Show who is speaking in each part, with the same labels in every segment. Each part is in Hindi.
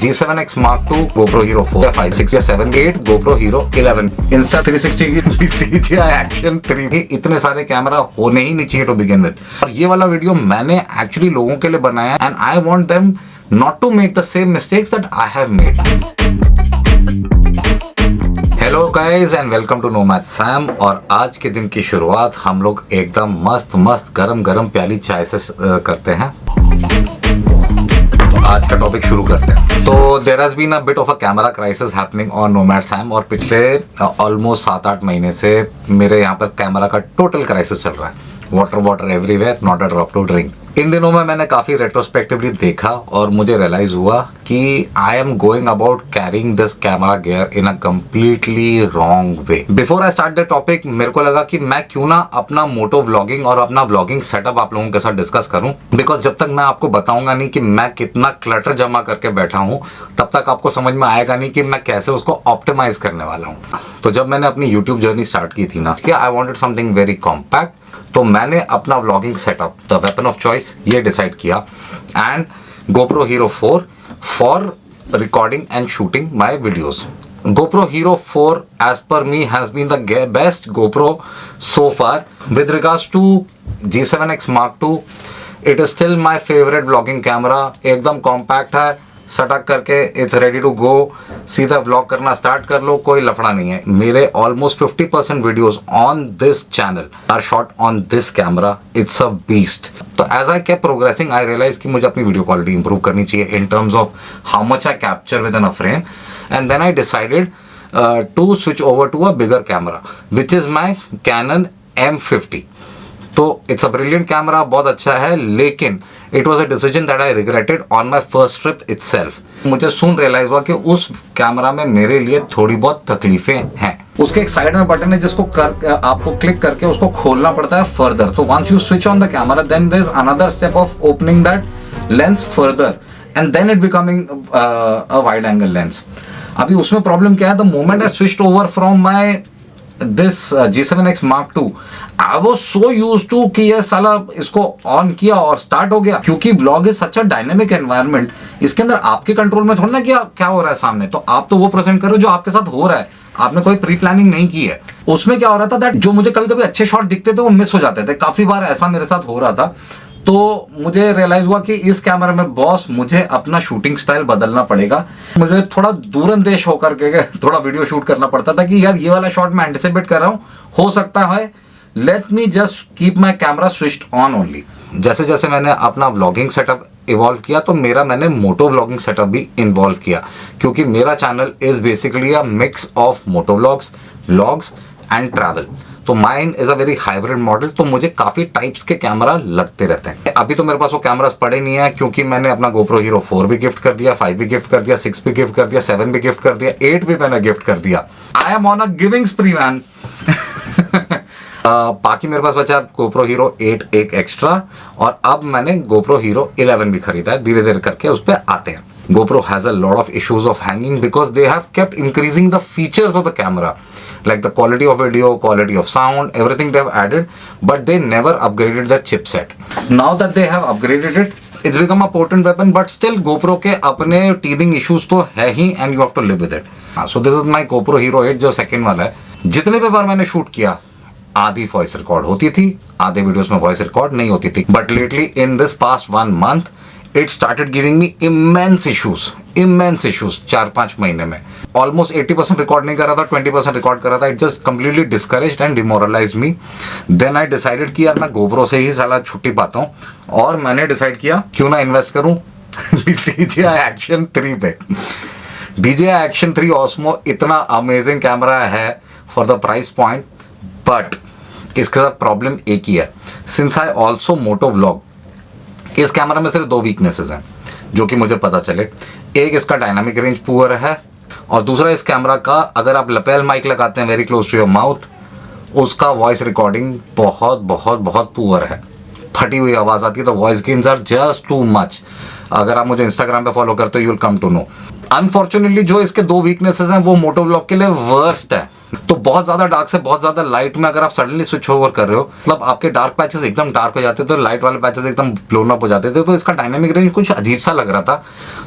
Speaker 1: G7X Mark II, GoPro Hero 4, 5, 6 या 7, 8, GoPro Hero 11, Insta 360 की DJI Action 3, इतने सारे कैमरा होने ही नहीं चाहिए टू बिगिन विद। और ये वाला वीडियो मैंने एक्चुअली लोगों के लिए बनाया and I want them not to make the same mistakes that I have made. Hello guys and welcome to Nomad Sam. और आज के दिन की शुरुआत हम लोग एकदम मस्त गरम गरम प्याली चाय से करते हैं। आज का टॉपिक शुरू करते हैं। तो there has been a bit of a camera crisis happening on Nomad Sam और पिछले ऑलमोस्ट 7-8 महीने से मेरे यहाँ पर कैमरा का टोटल क्राइसिस चल रहा है। Water everywhere, not a drop to drink. इन दिनों में मैंने काफी रेट्रोस्पेक्टिवली देखा और मुझे रियलाइज हुआ कि I am going about carrying this camera gear in a completely wrong way. Before I start the topic, मेरे को लगा कि मैं क्यों ना अपना मोटो व्लॉगिंग और अपना व्लॉगिंग सेटअप आप लोगों के साथ डिस्कस करूं, बिकॉज जब तक मैं आपको बताऊंगा नहीं कि मैं कितना क्लटर जमा करके बैठा हूं, तब तक आपको समझ में आएगा नहीं कि मैं कैसे उसको ऑप्टिमाइज करने वाला हूं। तो जब मैंने अपनी यूट्यूब जर्नी स्टार्ट की थी ना, I wanted something very compact, तो मैंने अपना vlogging setup the weapon of choice ये डिसाइड किया and GoPro Hero 4 for recording and shooting my videos. GoPro Hero 4 as per me has been the best GoPro so far. With regards to G7X Mark II, it is still my favorite vlogging camera. एकदम कॉम्पैक्ट है, सटक करके इट्स रेडी टू गो, सीधा व्लॉग करना स्टार्ट कर लो, कोई लफड़ा नहीं है। मेरे almost 50% videos on this channel are shot on this camera. It's a beast. तो as I kept progressing I realise कि मुझे अपनी वीडियो क्वालिटी इंप्रूव करनी चाहिए in terms of how much I capture with in a frame, and then I decided to switch over to a bigger camera which is my Canon M50। तो इट्स अ ब्रिलियंट कैमरा, बहुत अच्छा है, लेकिन it was a decision that I regretted on my first trip itself. मुझे सुन रियलाइज हुआ कि उस कैमरा में मेरे लिए थोड़ी बहुत तकलीफें हैं। उसके एक साइड में बटन है जिसको आपको क्लिक करके उसको खोलना पड़ता है further. So once you switch on the camera then there is another step of opening that lens further and then it becoming a wide angle lens. अभी उसमें प्रॉब्लम क्या है, the moment I switched over from my this G7X Mark II, I was so used to कि ये साला इसको ऑन किया और स्टार्ट हो गया, क्योंकि vlog is such a dynamic environment. इसके अंदर आपके कंट्रोल में थोड़ा ना क्या हो रहा है सामने, तो आप तो वो प्रेजेंट करो जो आपके साथ हो रहा है, आपने कोई प्री प्लानिंग नहीं की है। उसमें क्या हो रहा था दैट जो मुझे कभी कभी अच्छे शॉट दिखते थे वो मिस हो जाते थे। काफी बार ऐसा मेरे साथ हो रहा था। तो मुझे रियलाइज हुआ कि इस कैमरा में बॉस मुझे अपना शूटिंग स्टाइल बदलना पड़ेगा। मुझे थोड़ा दूरंदेश होकर के थोड़ा वीडियो शूट करना पड़ता था कि यार ये वाला शॉट मैं एंटिसिपेट कर रहा हूँ, हो सकता है, let me just keep my camera switched on only. जैसे जैसे मैंने अपना व्लॉगिंग सेटअप इवॉल्व किया तो मेरा मैंने मोटो व्लॉगिंग सेटअप भी इन्वॉल्व किया, क्योंकि मेरा channel is basically a mix of moto vlogs, vlogs and travel. तो mine is a very hybrid model, तो मुझे काफी टाइप्स के कैमरा लगते रहते हैं। अभी तो मेरे पास वो कैमरास पड़े नहीं है, क्योंकि मैंने अपना GoPro Hero 4 भी गिफ्ट कर दिया, 5 भी गिफ्ट कर दिया, 6 भी गिफ्ट कर दिया, 7 भी गिफ्ट कर दिया, 8 भी मैंने गिफ्ट कर दिया। I am on a giving स्प्री man. बाकी मेरे पास बचा GoPro Hero 8 एक एक्स्ट्रा, और अब मैंने GoPro Hero 11 भी खरीदा है। धीरे धीरे करके उस पर आते हैं। GoPro has a lot of issues of hanging because they have kept increasing the features of the camera, like the quality of video, quality of sound, everything they have added, but they never upgraded the chipset. Now that they have upgraded it, it's become a potent weapon, but still GoPro के अपने teething issues तो है ही, and you have to live with it. So this is my GoPro Hero 8 जो सेकेंड वाला है। जितने भी बार मैंने शूट किया, आधी वॉइस रिकॉर्ड होती थी, आधे वीडियोस में वॉइस रिकॉर्ड नहीं होती थी, but lately in this past 1 month it started giving me immense issues 4-5 महीने में। ऑलमोस्ट 80% रिकॉर्ड नहीं कर रहा था, 20% रिकॉर्ड कर रहा था। It just completely discouraged and demoralised me. Then I decided कि यार मैं GoPro से ही साला छुट्टी पाता हूँ, और मैंने डिसाइड किया क्यों ना इन्वेस्ट करूँ DJI Action 3 पे। DJI Action 3 Osmo इतना अमेजिंग कैमरा है for the price point, but इसके साथ प्रॉब्लम एक ही है। Since I also moto vlog, इस कैमरा में सिर्फ 2 वीकनेसेस हैं जो कि मुझे पता चले। एक, इसका डायनामिक रेंज पुअर है, और दूसरा, इस कैमरा का अगर आप लपेल माइक लगाते हैं very close to your mouth, उसका वॉइस रिकॉर्डिंग बहुत पुअर है। फटी हुई आवाज़ आती है, तो voice gains are just too much. अगर आप मुझे इंस्टाग्राम पे फॉलो करते हो, you will come to know. Unfortunately जो इसके दो वीकनेसेस हैं वो मोटो व्लॉग के लिए वर्स्ट है। तो बहुत ज्यादा डार्क से बहुत ज्यादा लाइट में अगर आप सडनली स्विच ओवर कर रहे हो, मतलब आपके डार्क पैचेस एकदम डार्क हो जाते थे, तो लाइट वाले पैचेस एकदम ब्लोन अप हो जाते थे, तो इसका डायनामिक रेंज कुछ अजीब सा लग रहा था।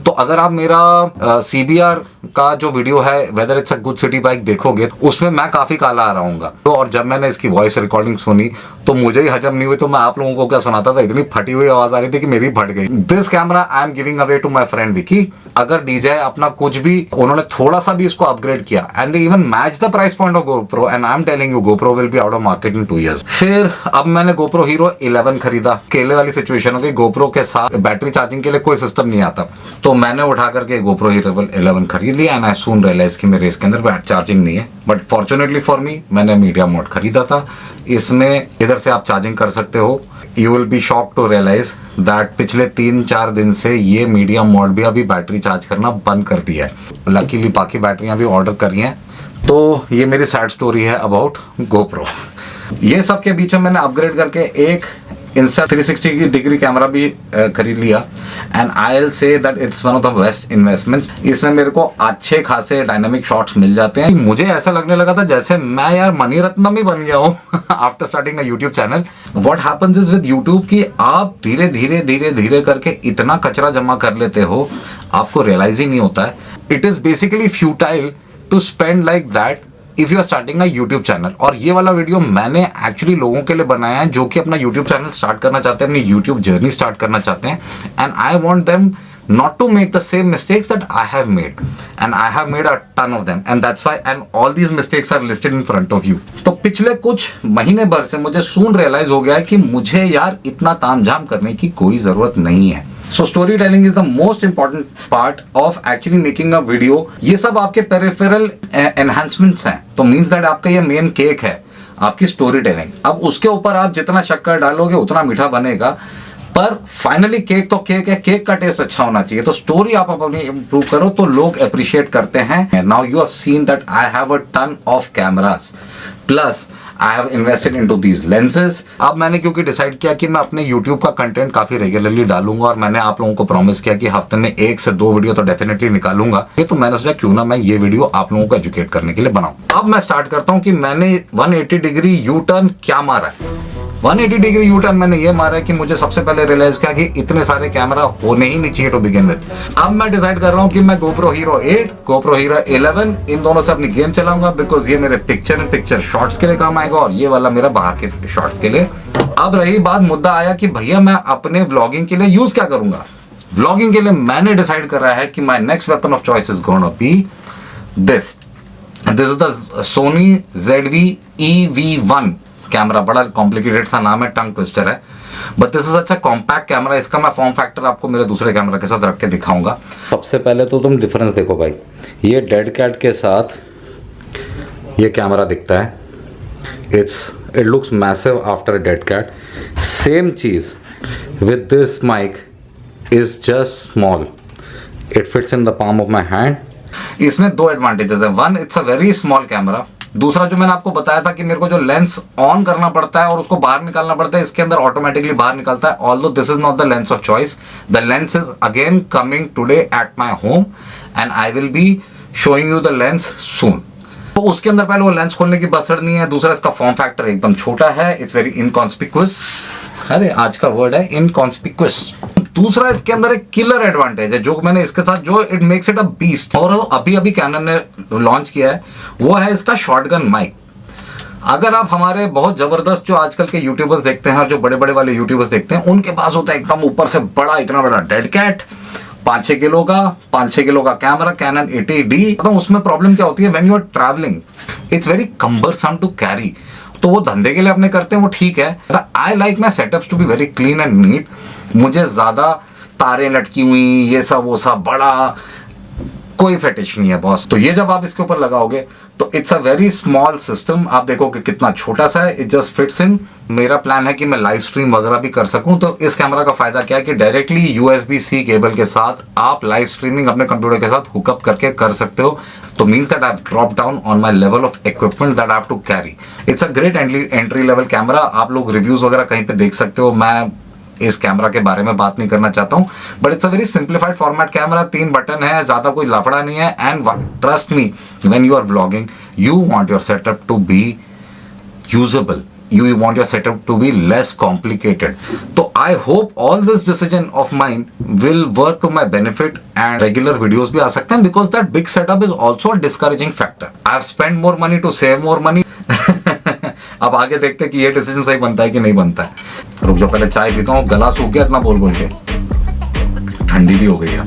Speaker 1: तो अगर आप मेरा CBR का जो वीडियो है whether it's a good city bike देखोगे, उसमें मैं काफी काला आ रहा हूँ। तो और जब मैंने इसकी वॉइस रिकॉर्डिंग सुनी तो मुझे ही हजम नहीं हुई, तो मैं आप लोगों को क्या सुनाता था, इतनी फटी हुई आवाज आ रही थी कि मेरी फट गई। This camera I am giving away to my friend Vicky. अगर DJI अपना कुछ भी उन्होंने थोड़ा सा भी इसको अपग्रेड किया and they even match the price point of GoPro, and I am telling you GoPro will be out of market in 2 years। फिर अब मैंने GoPro Hero 11 खरीदा। केले वाली सिचुएशन हो गई, GoPro के साथ बैटरी चार्जिंग के लिए कोई सिस्टम नहीं आता, तो मैंने उठा करके GoPro Hero 11 खरीद लिया एंड आई सून रियलाइज कि मेरे इसके अंदर बैटरी चार्जिंग नहीं है। बट फॉर्चुनेटली फॉर मी मैंने मीडिया मोड खरीदा था। इसमें इधर से आप चार्जिंग कर सकते हो। You will be shock to realise that पिछले 3-4 दिन से ये मीडियम मोड भी अभी बैटरी चार्ज करना बंद कर दिया है। लकीली बाकी बैटरियां भी ऑर्डर करी हैं। तो ये मेरी सैड स्टोरी है अबाउट GoPro। ये सब के बीच में मैंने अपग्रेड करके एक इंस्टा 360 डिग्री कैमरा भी खरीद लिया and I will say that it's one of the best investments. इसमें मेरे को अच्छे खासे डायनामिक शॉट्स मिल जाते हैं। मुझे ऐसा लगने लगा था जैसे मैं यार मणिरत्नम ही बन गया हूँ after starting a YouTube channel. What happens is with YouTube कि आप धीरे धीरे धीरे धीरे करके इतना कचरा जमा कर लेते हो, आपको रियलाइज ही नहीं होता है। It is basically futile to spend like that if you are starting a YouTube channel. और ये वाला वीडियो मैंने एक्चुअली लोगों के लिए बनाया है जो कि अपना यूट्यूब चैनल स्टार्ट करना चाहते हैं, अपनी यूट्यूब जर्नी स्टार्ट करना चाहते हैं, and I want them not to make the same mistakes that I have made, and I have made a ton of them, and that's why, and all these mistakes are listed in front of you। तो पिछले कुछ महीने भर से मुझे सून रियलाइज हो गया है कि मुझे यार इतना तामझाम करने की कोई जरूरत नहीं है। So storytelling is the most important part of actually making a video। ये सब आपके पेरिफेरल enhancements हैं, तो means that आपका ये मेन केक है आपकी स्टोरी टेलिंग। अब उसके ऊपर आप जितना शक्कर डालोगे उतना मीठा बनेगा, पर फाइनली केक तो केक है, केक का टेस्ट अच्छा होना चाहिए। तो स्टोरी आप अपनी इंप्रूव करो तो लोग अप्रिशिएट करते हैं। Now you have seen that I have a ton of cameras plus I have invested into these lenses. अब मैंने क्योंकि डिसाइड किया कि मैं अपने यूट्यूब का कंटेंट काफी रेगुलरली डालूंगा, और मैंने आप लोगों को प्रॉमिस किया कि हफ्ते में 1 से 2 वीडियो तो डेफिनेटली निकालूंगा। तो मैंने सोचा क्यों ना मैं ये वीडियो आप लोगों को एजुकेट करने के लिए बनाऊं। अब मैं स्टार्ट करता हूं कि मैंने 180 डिग्री यू टर्न क्या मारा है। 180 डिग्री यू टर्न मैंने ये मारा है कि मुझे सबसे पहले रियलाइज किया कि इतने सारे कैमरा होने ही नहीं चाहिए टू बिगिन विद। अब मैं डिसाइड कर रहा हूँ कि मैं GoPro Hero 8, GoPro Hero 11 इन दोनों से अपनी गेम चलाऊंगा, बिकॉज ये मेरे पिक्चर इन पिक्चर शॉट्स के लिए काम आएगा और ये वाला मेरा बाहर के शॉट्स के लिए। अब रही बात, मुद्दा आया कि भैया मैं अपने व्लॉगिंग के लिए यूज क्या करूंगा। व्लॉगिंग के लिए मैंने डिसाइड करा है कि my next weapon of choice is gonna be this is the Sony ZV-E-V1 camera. बड़ा कॉम्प्लिकेटेड सा नाम है, टंग ट्विस्टर है, बट दिस इज अच्छा कॉम्पैक्ट कैमरा। इसका मैं फॉर्म फैक्टर आपको मेरे दूसरे कैमरा के साथ रख के दिखाऊंगा। सबसे पहले तो तुम डिफरेंस देखो भाई, ये डेड कैट के साथ ये कैमरा दिखता है, it looks massive after dead cat. Same चीज with this mic is just small, it fits in the palm of my hand. इसमें 2 एडवांटेजेस है। One, it's a very small camera. दूसरा, जो मैंने आपको बताया था कि मेरे को जो लेंस ऑन करना पड़ता है और उसको बाहर निकालना पड़ता है, इसके अंदर ऑटोमेटिकली बाहर निकलता है। Although this is not the lens of choice, the lens is again coming today at my home and I will be showing you the lens soon. तो उसके अंदर पहले वो लेंस खोलने की बसड़ नहीं है। दूसरा, इसका फॉर्म फैक्टर एकदम छोटा है, इट्स वेरी इनकॉन्स्पिक्यूअस। अरे आज का वर्ड है इनकॉन्स्पिक्यूअस। दूसरा, इसके अंदर एक किलर एडवांटेज है जो मैंने इसके साथ, जो it makes it a beast, और अभी अभी कैनन ने लॉन्च किया है, वो है इसका शॉटगन माइक। अगर आप हमारे बहुत जबरदस्त जो आजकल के यूट्यूबर्स देखते हैं और जो बड़े बड़े वाले यूट्यूबर्स देखते हैं, उनके पास होता है एकदम ऊपर से बड़ा, इतना बड़ा डेड कैट, 5-6 किलो का कैमरा, कैनन 80D। तो उसमें प्रॉब्लम क्या होती है, when you are travelling it's very cumbersome to carry. तो वो धंधे के लिए अपने करते हैं, वो ठीक है। I like my setups to be very clean and neat. मुझे ज्यादा तारें लटकी हुई ये सब वो सब बड़ा कोई फेटिश नहीं है बॉस। तो ये जब आप इसके ऊपर लगाओगे तो it's a very small system. आप देखो कि कितना छोटा सा है, इट जस्ट फिट्स इन। मेरा प्लान है कि मैं लाइव स्ट्रीम वगैरह भी कर सकूं। तो इस कैमरा का फायदा क्या है कि डायरेक्टली USB-C केबल के साथ आप लाइव स्ट्रीमिंग अपने कंप्यूटर के साथ हुकअप करके कर सकते हो। तो means that I have drop down on my level of equipment that I have to carry. It's a great entry level camera. आप लोग रिव्यूज वगैरह कहीं पे देख सकते हो। मैं इस कैमरा के बारे में बात नहीं करना चाहता हूँ, but it's a very simplified format camera, 3 button है, ज्यादा कोई लफड़ा नहीं है। And trust me, when you are vlogging you want your setup to be usable, you want your setup to be less complicated. So I hope all this decision of mine will work to my benefit and regular videos भी आ सकते हैं, because that big setup is also a discouraging factor. I have spent more money to save more money. अब आगे देखते हैं कि ये डिसीजन सही बनता है कि नहीं बनता है। रुक जाओ, पहले चाय पीता हूँ, गला सूख गया इतना बोल बोल के, ठंडी भी हो गई है।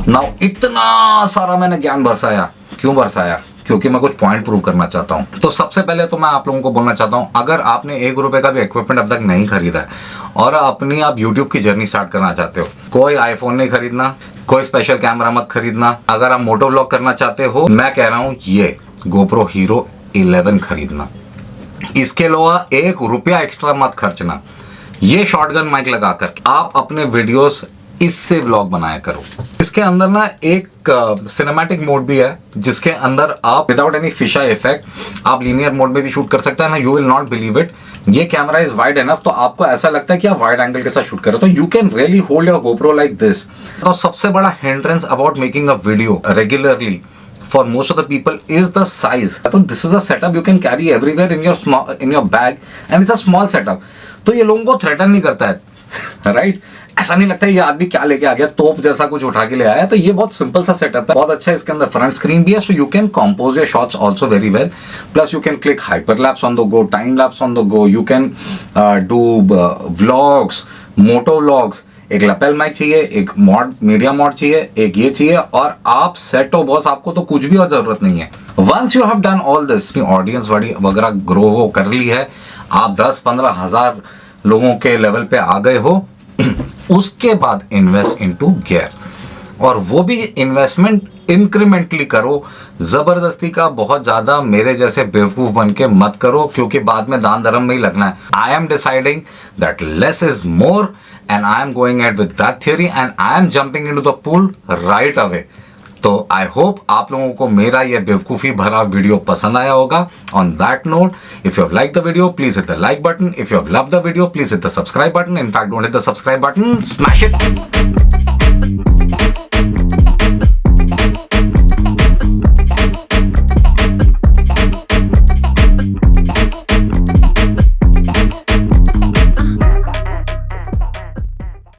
Speaker 1: नाउ इतना सारा मैंने ज्ञान बरसाया, क्यों बरसाया? क्योंकि मैं कुछ पॉइंट प्रूव करना चाहता हूं। तो सबसे पहले तो मैं आप लोगों को बोलना चाहता हूं, अगर आपने 1 रुपए का भी इक्विपमेंट अब तक नहीं खरीदा है और अपनी आप YouTube की जर्नी स्टार्ट करना चाहते हो, कोई आईफोन नहीं खरीदना, कोई स्पेशल कैमरा मत खरीदना। अगर आप मोटो व्लॉग करना चाहते हो, मैं कह रहा हूं ये GoPro Hero 11 खरीदना। इसके अलावा 1 रुपया एक्स्ट्रा मत खर्चना। ये शॉटगन माइक लगाकर आप अपने वीडियोस इससे व्लॉग बनाया करो। इसके अंदर ना एक सिनेमैटिक मोड भी है, जिसके अंदर आप विदाउट एनी फिशर इफेक्ट आप लीनियर मोड में भी शूट कर सकते हैं ना। You will not believe it, ये कैमरा इज वाइड एनफ, तो आपको ऐसा लगता है कि आप वाइड एंगल के साथ शूट कर रहे हो, तो you can really hold your GoPro like this. तो सबसे बड़ा hindrance about making a video regularly for most of the people is the size. So this is a setup you can carry everywhere in your bag and it's a small setup. तो ये लोगों को थ्रेटन नहीं करता है, राइट? ऐसा नहीं लगता है ये आदमी क्या लेके आ गया, तोप जैसा कुछ उठा के ले आया। तो ये बहुत सिंपल सा सेटअप है, बहुत अच्छा है। इसके अंदर फ्रंट स्क्रीन भी है, so you can compose your shots also very well. Plus you can click hyperlapse on the go, time lapse on the go, you can do vlogs, moto vlogs. एक लैपल माइक चाहिए, एक मॉड, मीडिया मॉड चाहिए, एक ये चाहिए, और आप सेट हो बॉस, आपको तो कुछ भी और जरूरत नहीं है। Once you have done all this, अपनी ऑडियंस वगैरह ग्रो कर ली है, आप 10-15 हजार लोगों के लेवल पे आ गए हो, उसके बाद इन्वेस्ट इनटू गियर, और वो भी इन्वेस्टमेंट इंक्रीमेंटली करो। जबरदस्ती का बहुत ज्यादा मेरे जैसे बेवकूफ बन के मत करो, क्योंकि बाद में दान धर्म में ही लगना है। I am deciding that less is more and I am going ahead with that theory and I am jumping into the pool right away. तो I hope आप लोगों को मेरा ये बेवकूफ़ी भरा वीडियो पसंद आया होगा। On that note, if you have liked the video, please hit the like button. If you have loved the video, please hit the subscribe button. In fact, don't hit the subscribe button, smash it.